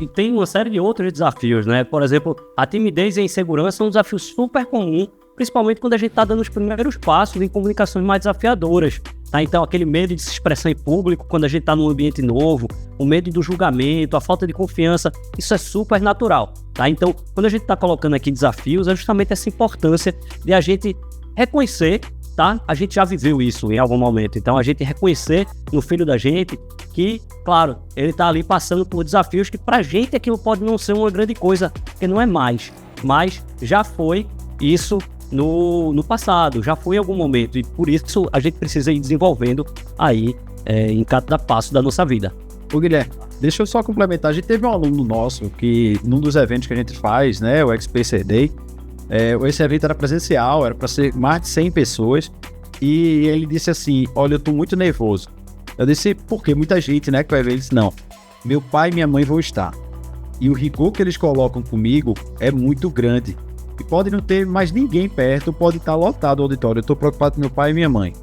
E tem uma série de outros desafios, né? Por exemplo, a timidez e a insegurança são um desafio super comum, principalmente quando a gente está dando os primeiros passos em comunicações mais desafiadoras, tá? Então, aquele medo de se expressar em público quando a gente está num ambiente novo, o medo do julgamento, a falta de confiança, isso é super natural, tá? Então, quando a gente está colocando aqui desafios, é justamente essa importância de a gente reconhecer, tá? A gente já viveu isso em algum momento, então a gente reconhecer no filho da gente que, claro, ele está ali passando por desafios que pra gente aquilo pode não ser uma grande coisa, porque não é mais, mas já foi isso no passado, já foi em algum momento, e por isso a gente precisa ir desenvolvendo aí em cada passo da nossa vida. Ô Guilherme, deixa eu só complementar, a gente teve um aluno nosso que num dos eventos que a gente faz, né, o XPC Day, esse evento era presencial, era para ser mais de 100 pessoas, e ele disse assim, olha, eu tô muito nervoso. Eu disse, por quê? Muita gente, né, que vai ver, ele disse, não, meu pai e minha mãe vão estar, e o rigor que eles colocam comigo é muito grande, e pode não ter mais ninguém perto, pode estar lotado o auditório, eu tô preocupado com meu pai e minha mãe.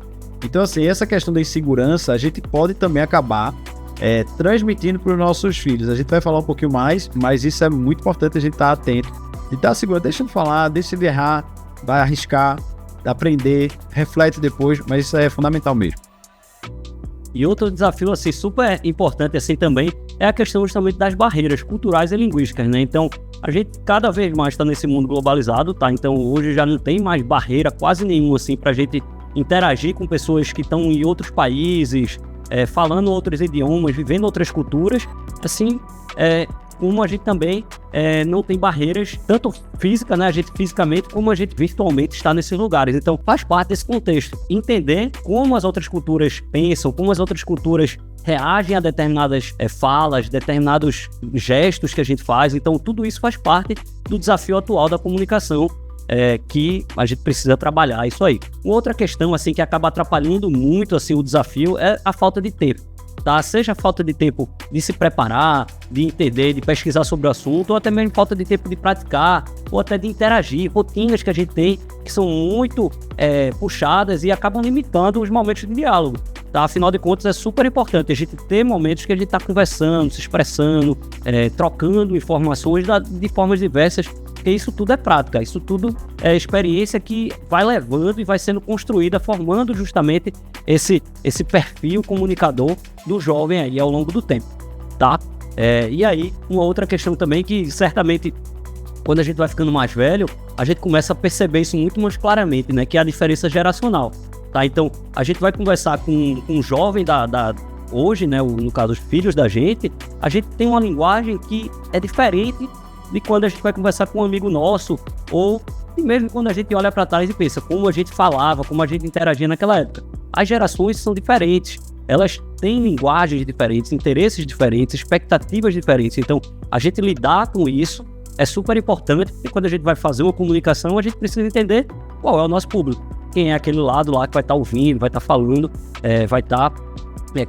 Então, assim, essa questão da insegurança, a gente pode também acabar transmitindo para os nossos filhos. A gente vai falar um pouquinho mais, mas isso é muito importante a gente estar atento. E estar seguro, deixa ele falar, deixa ele errar, vai arriscar, aprender, reflete depois, mas isso é fundamental mesmo. E outro desafio, assim, super importante, assim, também, é a questão justamente das barreiras culturais e linguísticas, né? Então, a gente cada vez mais está nesse mundo globalizado, tá? Então, hoje já não tem mais barreira quase nenhuma, assim, pra gente interagir com pessoas que estão em outros países, falando outros idiomas, vivendo outras culturas, assim, como a gente também não tem barreiras, tanto física, né, a gente fisicamente, como a gente virtualmente está nesses lugares. Então, faz parte desse contexto. Entender como as outras culturas pensam, como as outras culturas reagem a determinadas falas, determinados gestos que a gente faz. Então, tudo isso faz parte do desafio atual da comunicação, que a gente precisa trabalhar isso aí. Uma outra questão, assim, que acaba atrapalhando muito, assim, o desafio é a falta de tempo. Tá? Seja a falta de tempo de se preparar, de entender, de pesquisar sobre o assunto, ou até mesmo falta de tempo de praticar, ou até de interagir, rotinas que a gente tem que são muito puxadas e acabam limitando os momentos de diálogo. Tá? Afinal de contas, é super importante a gente ter momentos que a gente está conversando, se expressando, trocando informações de formas diversas, porque isso tudo é prática, isso tudo é experiência que vai levando e vai sendo construída, formando justamente esse perfil comunicador do jovem aí ao longo do tempo, tá? E aí, uma outra questão também que certamente, quando a gente vai ficando mais velho, a gente começa a perceber isso muito mais claramente, né? Que é a diferença geracional, tá? Então, a gente vai conversar com um jovem hoje, né? No caso, os filhos da gente, a gente tem uma linguagem que é diferente de quando a gente vai conversar com um amigo nosso, ou mesmo quando a gente olha para trás e pensa como a gente falava, como a gente interagia naquela época. As gerações são diferentes, elas têm linguagens diferentes, interesses diferentes, expectativas diferentes. Então, a gente lidar com isso é super importante, porque quando a gente vai fazer uma comunicação, a gente precisa entender qual é o nosso público. Quem é aquele lado lá que vai estar ouvindo, vai estar falando, vai estar,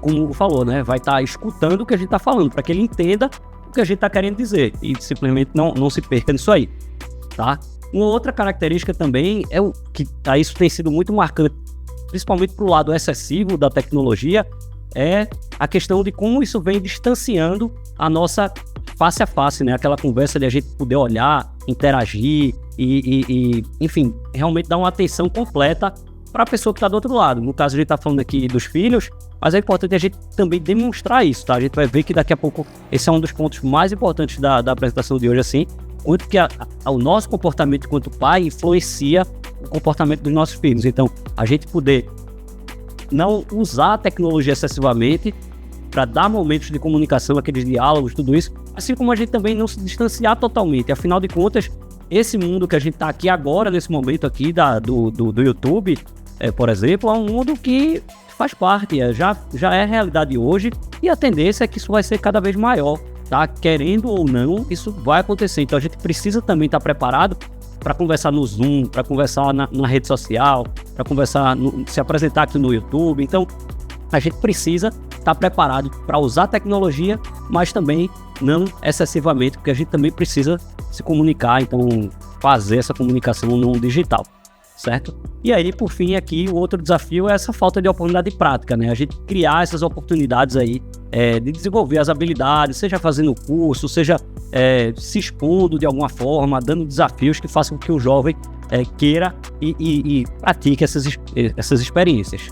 como o Hugo falou, né? Vai estar escutando o que a gente está falando, para que ele entenda que a gente está querendo dizer e simplesmente não se perca nisso aí, tá? Uma outra característica também é que isso tem sido muito marcante, principalmente para o lado excessivo da tecnologia, é a questão de como isso vem distanciando a nossa face a face, né? Aquela conversa de a gente poder olhar, interagir e enfim, realmente dar uma atenção completa para a pessoa que está do outro lado. No caso, a gente está falando aqui dos filhos, mas é importante a gente também demonstrar isso, tá? A gente vai ver que daqui a pouco esse é um dos pontos mais importantes da apresentação de hoje, assim, quanto que o nosso comportamento enquanto pai influencia o comportamento dos nossos filhos. Então, a gente poder não usar a tecnologia excessivamente para dar momentos de comunicação, aqueles diálogos, tudo isso, assim como a gente também não se distanciar totalmente. Afinal de contas, esse mundo que a gente está aqui agora, nesse momento aqui do YouTube, por exemplo, é um mundo que faz parte, já é realidade hoje, e a tendência é que isso vai ser cada vez maior, tá? Querendo ou não, isso vai acontecer. Então a gente precisa também estar preparado para conversar no Zoom, para conversar na rede social, para conversar, se apresentar aqui no YouTube. Então a gente precisa estar preparado para usar a tecnologia, mas também não excessivamente, porque a gente também precisa se comunicar, então fazer essa comunicação no digital, certo? E aí, por fim, aqui, o outro desafio é essa falta de oportunidade prática, né? A gente criar essas oportunidades aí de desenvolver as habilidades, seja fazendo curso, seja se expondo de alguma forma, dando desafios que façam com que o jovem queira e pratique essas experiências.